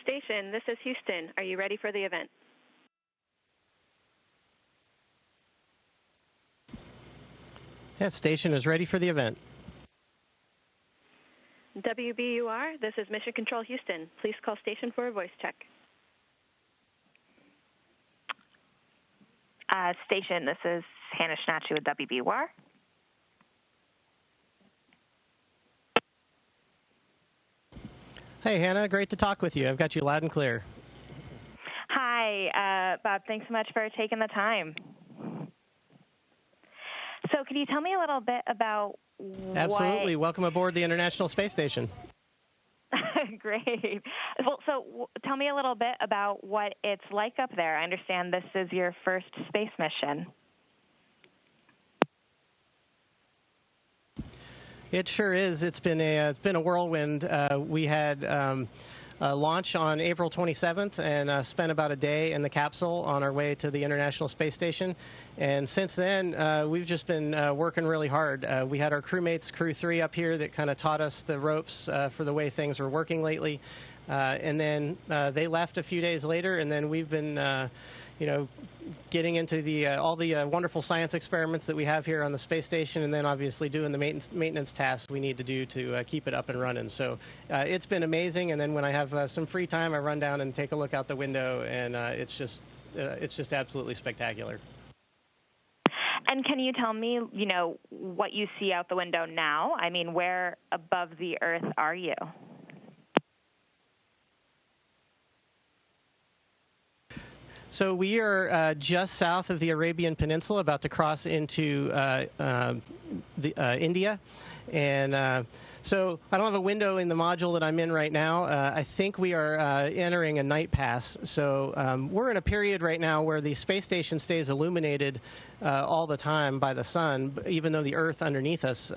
Station, this is Houston. Are you ready for the event? Yes, station is ready for the event. WBUR, this is Mission Control Houston. Please call station for a voice check. Station, this is Hannah Schnatche with WBUR. Hey, Hannah, great to talk with you. I've got you loud and clear. Hi, Bob, thanks so much for taking the time. So can you tell me a little bit about Absolutely. Welcome aboard the International Space Station. Great. Well, so tell me a little bit about what it's like up there. I understand this is your first space mission. It sure is. It's been a whirlwind. We had a launch on April 27th and spent about a day in the capsule on our way to the International Space Station. And since then, we've just been working really hard. We had our crewmates, Crew 3, up here that kind of taught us the ropes for the way things were working lately. And then they left a few days later, and then we've been getting into all the wonderful science experiments that we have here on the space station, and then obviously doing the maintenance tasks we need to do to keep it up and running. So it's been amazing. And then when I have some free time, I run down and take a look out the window, and it's just absolutely spectacular. And can you tell me, what you see out the window now? I mean, where above the Earth are you? So we are just south of the Arabian Peninsula, about to cross into India. And so I don't have a window in the module that I'm in right now. I think we are entering a night pass. So we're in a period right now where the space station stays illuminated all the time by the sun, even though the Earth underneath us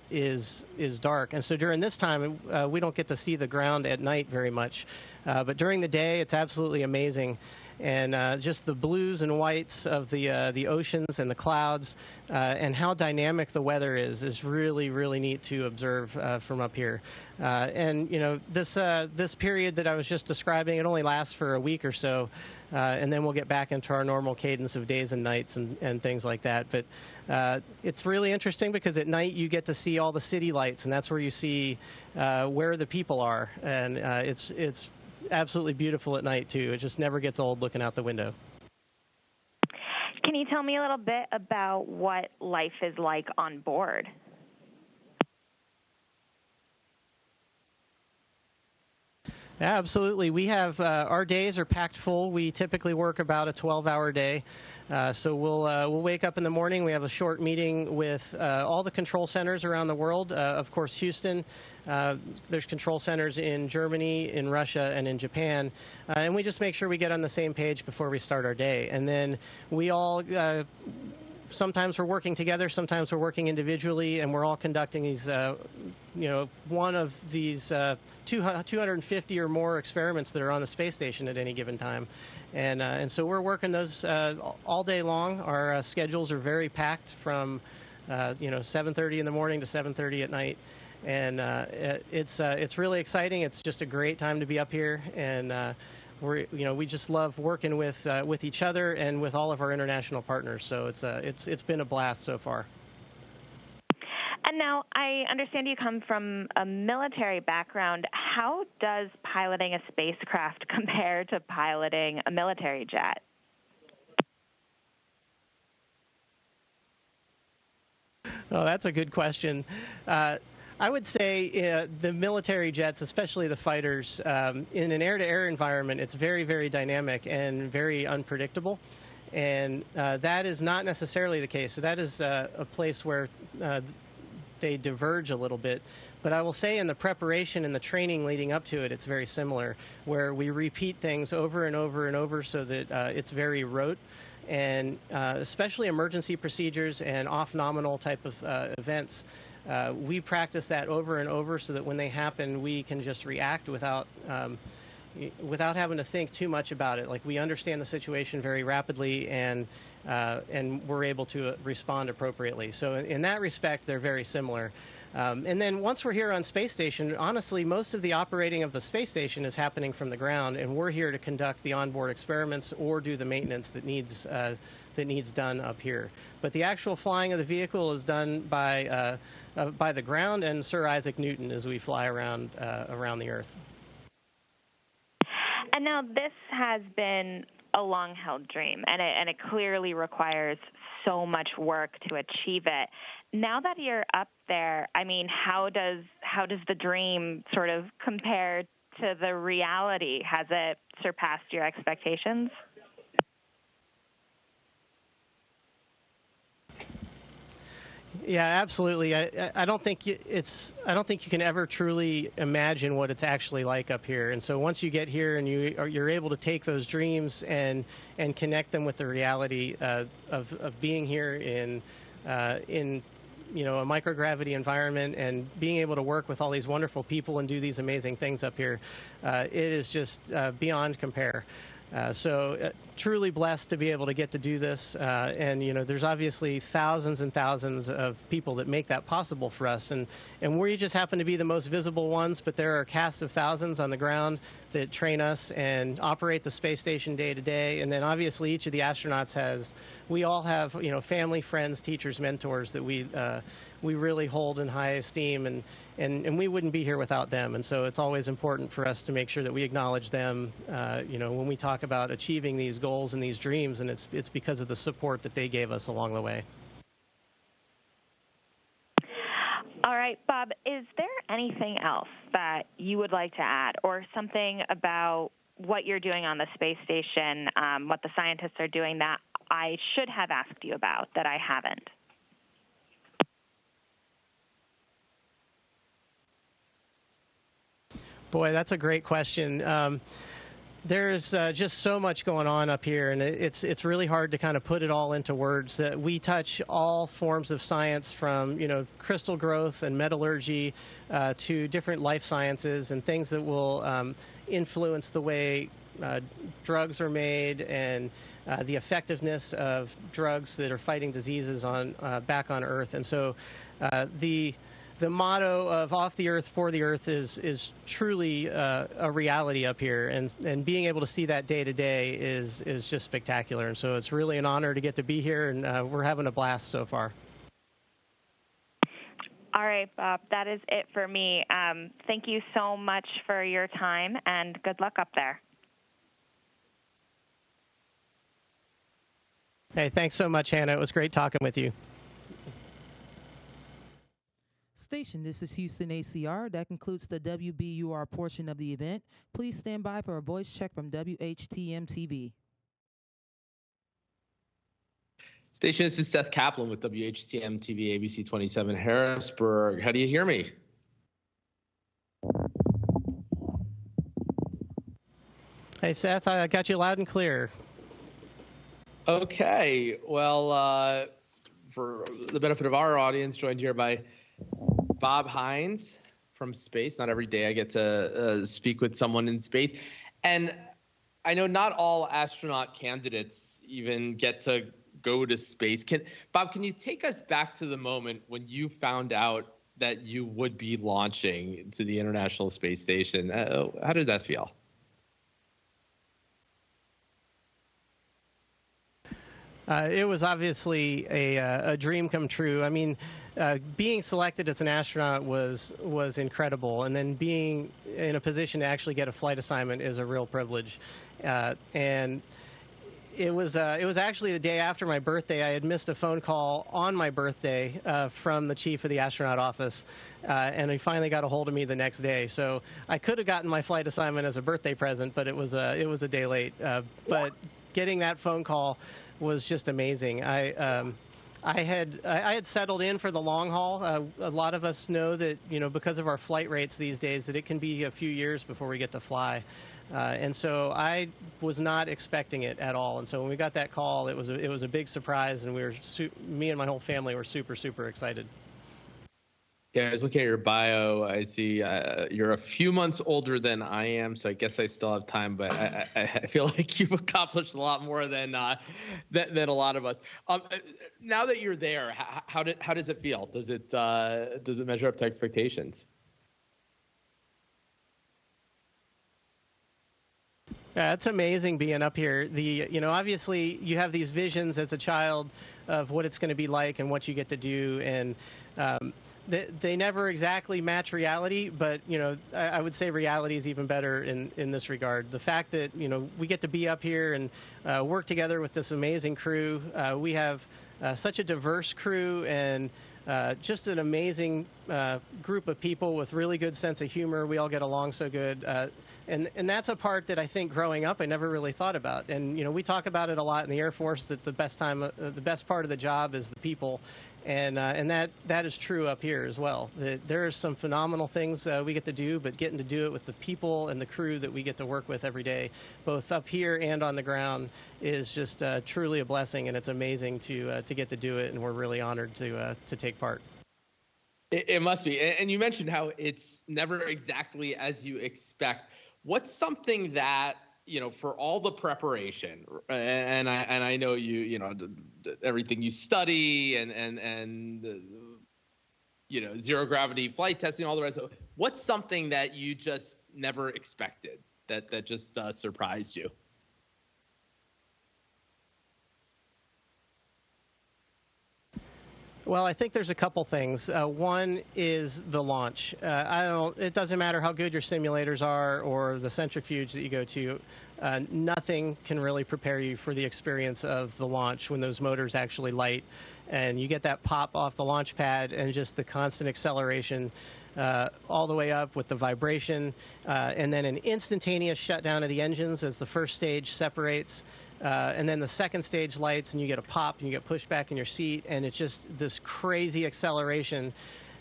is dark. And so during this time, we don't get to see the ground at night very much. But during the day, it's absolutely amazing. And just the blues and whites of the oceans and the clouds and how dynamic the weather is really, really neat to observe from up here. And, this period that I was just describing, it only lasts for a week or so, and then we'll get back into our normal cadence of days and nights and things like that. But it's really interesting because at night you get to see all the city lights, and that's where you see where the people are. And it's absolutely beautiful at night, too. It just never gets old looking out the window. Can you tell me a little bit about what life is like on board? Yeah, absolutely. We have our days are packed full. We typically work about a 12-hour day. So we'll wake up in the morning. We have a short meeting with all the control centers around the world. Of course, Houston. There's control centers in Germany, in Russia, and in Japan. And we just make sure we get on the same page before we start our day. And then we all sometimes we're working together, sometimes we're working individually, and we're all conducting these, one of these 250 or more experiments that are on the space station at any given time. And so we're working those all day long. Our schedules are very packed from, 7:30 in the morning to 7:30 at night. And it's really exciting. It's just a great time to be up here. And we just love working with each other and with all of our international partners. So it's been a blast so far. And now I understand you come from a military background. How does piloting a spacecraft compare to piloting a military jet? Oh, that's a good question. I would say the military jets, especially the fighters, in an air-to-air environment, it's very, very dynamic and very unpredictable. And that is not necessarily the case. So that is a place where they diverge a little bit. But I will say in the preparation and the training leading up to it, it's very similar, where we repeat things over and over and over so that it's very rote. And especially emergency procedures and off-nominal type of events, we practice that over and over so that when they happen, we can just react without, without having to think too much about it. Like, we understand the situation very rapidly, and we're able to respond appropriately. So in that respect, they're very similar. And then once we're here on space station, honestly, most of the operating of the space station is happening from the ground, and we're here to conduct the onboard experiments or do the maintenance that needs done up here. But the actual flying of the vehicle is done by the ground and Sir Isaac Newton as we fly around the Earth. And now this has been a long-held dream, and it clearly requires so much work to achieve it. Now that you're up there, I mean, how does the dream sort of compare to the reality? Has it surpassed your expectations? Yeah, absolutely. I don't think you can ever truly imagine what it's actually like up here. And so once you get here and you're able to take those dreams and connect them with the reality of being here in a microgravity environment and being able to work with all these wonderful people and do these amazing things up here, it is just beyond compare. So truly blessed to be able to get to do this. And, there's obviously thousands and thousands of people that make that possible for us. And we just happen to be the most visible ones, but there are casts of thousands on the ground that train us and operate the space station day to day. And then obviously each of the astronauts we all have, family, friends, teachers, mentors that we really hold in high esteem, and we wouldn't be here without them. And so it's always important for us to make sure that we acknowledge them, when we talk about achieving these goals and these dreams, and it's because of the support that they gave us along the way. All right, Bob, is there anything else that you would like to add, or something about what you're doing on the space station, what the scientists are doing that I should have asked you about that I haven't? Boy, that's a great question. There's just so much going on up here, and it's really hard to kind of put it all into words. That we touch all forms of science, from crystal growth and metallurgy to different life sciences and things that will influence the way drugs are made and the effectiveness of drugs that are fighting diseases back on Earth. And so the motto of off the Earth, for the Earth is truly a reality up here, and being able to see that day to day is just spectacular. And so it's really an honor to get to be here, and we're having a blast so far. All right, Bob, that is it for me. Thank you so much for your time, and good luck up there. Hey, thanks so much, Hannah. It was great talking with you. Station, this is Houston ACR. That concludes the WBUR portion of the event. Please stand by for a voice check from WHTM-TV. Station, this is Seth Kaplan with WHTM-TV, ABC 27 Harrisburg. How do you hear me? Hey, Seth, I got you loud and clear. Okay. Well, for the benefit of our audience, joined here by Bob Hines from space. Not every day I get to speak with someone in space. And I know not all astronaut candidates even get to go to space. Bob, can you take us back to the moment when you found out that you would be launching to the International Space Station? How did that feel? It was obviously a dream come true. I mean, being selected as an astronaut was incredible, and then being in a position to actually get a flight assignment is a real privilege. And it was actually the day after my birthday. I had missed a phone call on my birthday from the chief of the astronaut office, and he finally got a hold of me the next day. So I could have gotten my flight assignment as a birthday present, but it was a day late. But getting that phone call was just amazing. I had settled in for the long haul. A lot of us know that, because of our flight rates these days, that it can be a few years before we get to fly. And so I was not expecting it at all. And so when we got that call, it was a big surprise, and me and my whole family were super, super excited. Yeah, I was looking at your bio. I see you're a few months older than I am, so I guess I still have time. But I feel like you've accomplished a lot more than than a lot of us. Now that you're there, how does it feel? Does it measure up to expectations? Yeah, it's amazing being up here. Obviously you have these visions as a child of what it's going to be like and what you get to do, and they never exactly match reality, but I would say reality is even better in this regard. The fact that we get to be up here and work together with this amazing crew. We have such a diverse crew and just an amazing group of people with really good sense of humor. We all get along so good. And that's a part that I think growing up I never really thought about. And we talk about it a lot in the Air Force that the best part of the job is the people, and that is true up here as well. There are some phenomenal things we get to do, but getting to do it with the people and the crew that we get to work with every day, both up here and on the ground, is just truly a blessing, and it's amazing to get to do it, and we're really honored to take part. It must be. And you mentioned how it's never exactly as you expect. What's something that, for all the preparation, and I know everything you study and zero gravity flight testing, all the rest of it, what's something that you just never expected that just surprised you? Well, I think there's a couple things. One is the launch. It doesn't matter how good your simulators are or the centrifuge that you go to. Nothing can really prepare you for the experience of the launch when those motors actually light and you get that pop off the launch pad and just the constant acceleration all the way up with the vibration, and then an instantaneous shutdown of the engines as the first stage separates. And then the second stage lights, and you get a pop, and you get pushed back in your seat, and it's just this crazy acceleration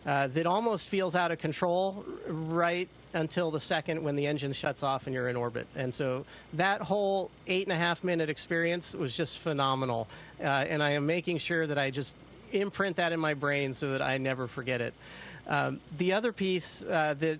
that almost feels out of control right until the second when the engine shuts off and you're in orbit. And so that whole 8.5-minute experience was just phenomenal. And I am making sure that I just imprint that in my brain so that I never forget it. The other piece that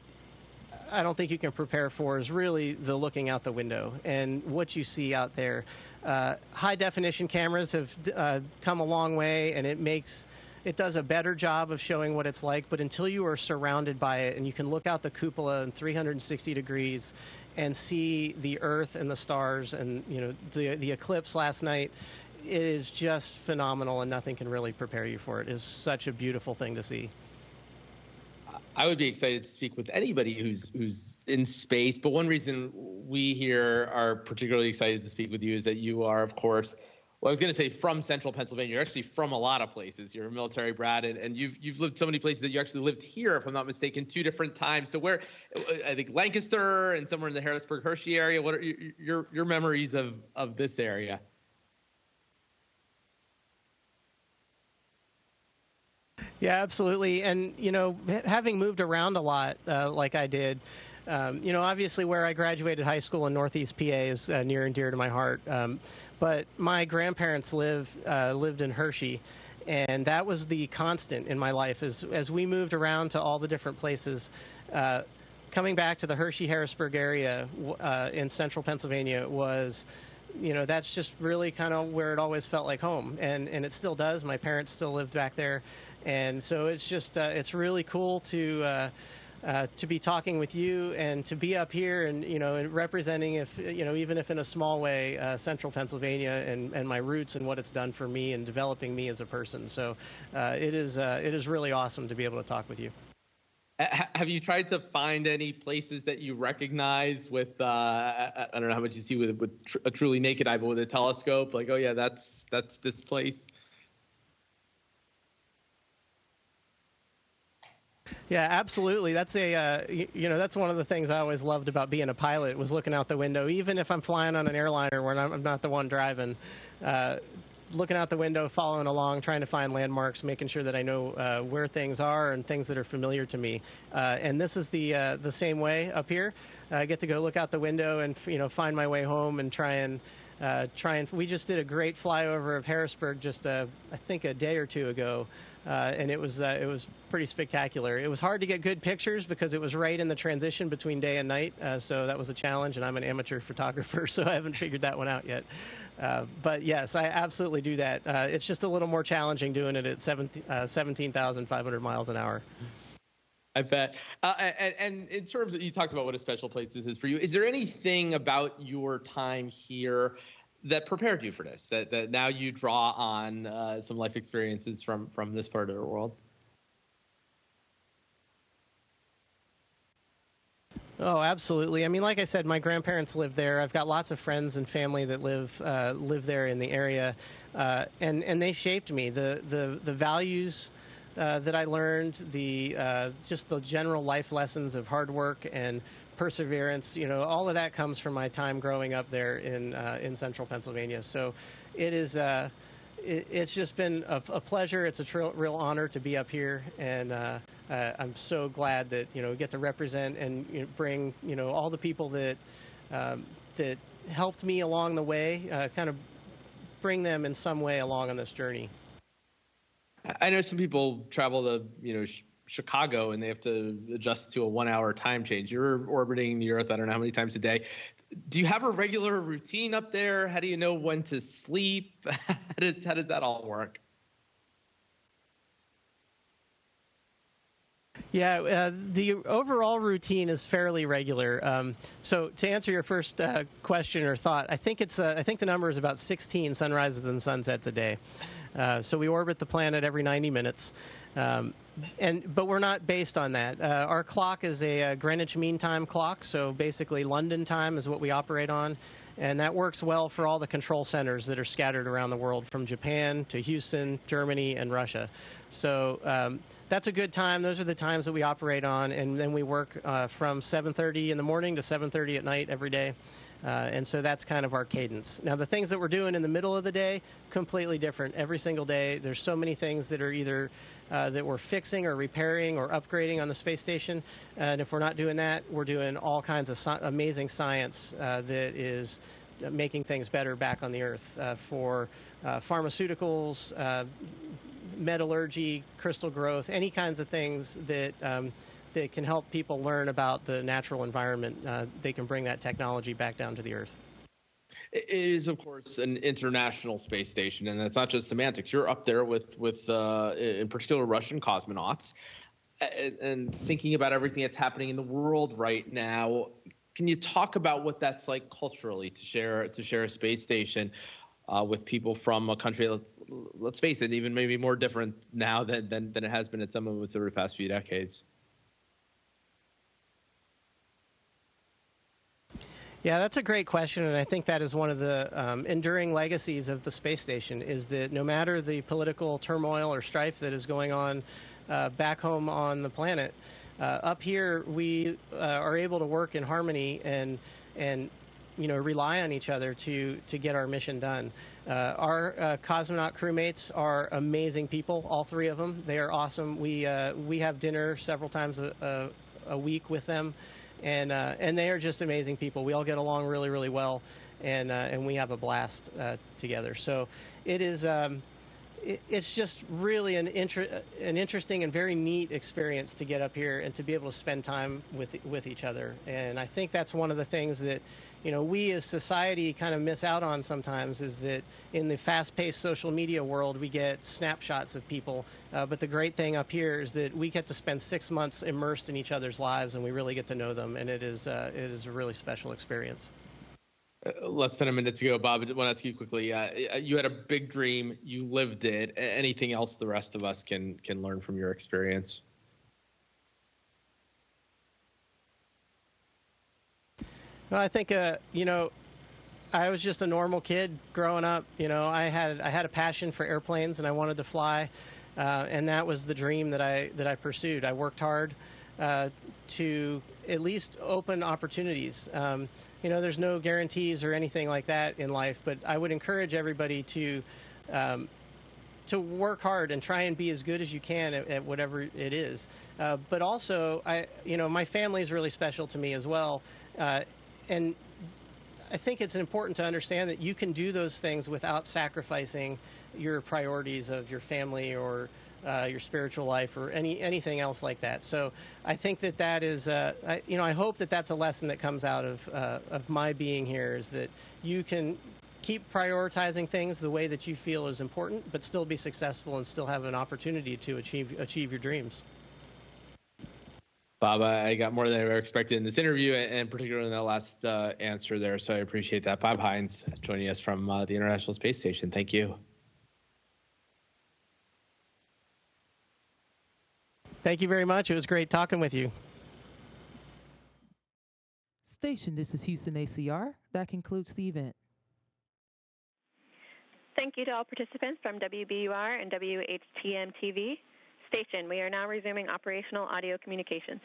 I don't think you can prepare for is really the looking out the window and what you see out there. High definition cameras have come a long way, and it does a better job of showing what it's like, but until you are surrounded by it and you can look out the cupola in 360 degrees and see the Earth and the stars and the eclipse last night, it is just phenomenal, and nothing can really prepare you for it. It is such a beautiful thing to see. I would be excited to speak with anybody who's in space, but one reason we here are particularly excited to speak with you is that you are, of course, well, I was going to say from Central Pennsylvania. You're actually from a lot of places. You're a military brat, and you've lived so many places that you actually lived here, if I'm not mistaken, 2 different times. So where, I think Lancaster and somewhere in the Harrisburg, Hershey area. What are your memories of this area? Yeah, absolutely. And, having moved around a lot like I did, obviously where I graduated high school in Northeast PA is near and dear to my heart. But my grandparents lived in Hershey, and that was the constant in my life as we moved around to all the different places. Coming back to the Hershey-Harrisburg area in central Pennsylvania was, that's just really kind of where it always felt like home, and it still does. My parents still lived back there. And so it's just it's really cool to be talking with you and to be up here and and representing, even if in a small way, central Pennsylvania and my roots and what it's done for me and developing me as a person. So it is really awesome to be able to talk with you. Have you tried to find any places that you recognize with I don't know how much you see with a truly naked eye, but with a telescope, like, oh yeah, that's this place? Yeah, absolutely. That's that's one of the things I always loved about being a pilot, was looking out the window, even if I'm flying on an airliner where I'm not the one driving, looking out the window, following along, trying to find landmarks, making sure that I know where things are and things that are familiar to me. And this is the same way up here. I get to go look out the window and find my way home and try and we just did a great flyover of Harrisburg just I think a day or two ago and it was pretty spectacular. It was hard to get good pictures because it was right in the transition between day and night, so that was a challenge, and I'm an amateur photographer, so I haven't figured that one out yet. But yes, I absolutely do that. It's just a little more challenging doing it at 17,500 miles an hour. I bet. And in terms of, you talked about what a special place this is for you. Is there anything about your time here that prepared you for this, that now you draw on some life experiences from this part of the world? Oh, absolutely. I mean, like I said, my grandparents live there. I've got lots of friends and family that live there in the area, and they shaped me. The values that I learned, just the general life lessons of hard work and perseverance, all of that comes from my time growing up there in central Pennsylvania. So it is it's just been a pleasure. It's a real honor to be up here, and I'm so glad that we get to represent and bring all the people that that helped me along the way, kind of bring them in some way along on this journey. I know some people travel to Chicago and they have to adjust to a 1 hour time change. You're orbiting the Earth, I don't know how many times a day. Do you have a regular routine up there? How do you know when to sleep? How does that all work? Yeah, the overall routine is fairly regular. So to answer your first question or thought, I think the number is about 16 sunrises and sunsets a day. So we orbit the planet every 90 minutes. But we're not based on that. Our clock is a Greenwich Mean Time clock, so basically London time is what we operate on, and that works well for all the control centers that are scattered around the world, from Japan to Houston, Germany, and Russia. So that's a good time. Those are the times that we operate on, and then we work from 7:30 in the morning to 7:30 at night every day. And so that's kind of our cadence. Now, the things that we're doing in the middle of the day, completely different. Every single day, there's so many things that are either that we're fixing or repairing or upgrading on the space station. And if we're not doing that, we're doing all kinds of amazing science that is making things better back on the Earth for pharmaceuticals, metallurgy, crystal growth, any kinds of things that that can help people learn about the natural environment. They can bring that technology back down to the Earth. It is, of course, an international space station, and it's not just semantics. You're up there with in particular, Russian cosmonauts, and thinking about everything that's happening in the world right now. Can you talk about what that's like culturally to share a space station with people from a country, let's face it, even maybe more different now than it has been at some of its over the past few decades? Yeah, that's a great question, and I think that is one of the enduring legacies of the space station, is that no matter the political turmoil or strife that is going on back home on the planet, up here we are able to work in harmony and rely on each other to get our mission done. Our cosmonaut crewmates are amazing people, all three of them. They are awesome. We have dinner several times a week with them. And they are just amazing people. We all get along really, really well, and we have a blast together. So it is it's just really an interesting and very neat experience to get up here and to be able to spend time with each other. And I think that's one of the things that we as society kind of miss out on sometimes, is that in the fast-paced social media world, we get snapshots of people. But the great thing up here is that we get to spend 6 months immersed in each other's lives, and we really get to know them. And it is a really special experience. Less than a minute to go, Bob. I want to ask you quickly. You had a big dream. You lived it. Anything else the rest of us can learn from your experience? Well, I think, I was just a normal kid growing up. I had a passion for airplanes, and I wanted to fly, and that was the dream that I pursued. I worked hard to at least open opportunities. There's no guarantees or anything like that in life, but I would encourage everybody to work hard and try and be as good as you can at whatever it is. But also, my family is really special to me as well. And I think it's important to understand that you can do those things without sacrificing your priorities of your family or your spiritual life, or anything else like that. So I think that is, I hope that that's a lesson that comes out of my being here, is that you can keep prioritizing things the way that you feel is important, but still be successful and still have an opportunity to achieve your dreams. Bob, I got more than I ever expected in this interview, and particularly in that last answer there, so I appreciate that. Bob Hines joining us from the International Space Station. Thank you. Thank you very much. It was great talking with you. Station, this is Houston ACR. That concludes the event. Thank you to all participants from WBUR and WHTM-TV. Station, we are now resuming operational audio communications.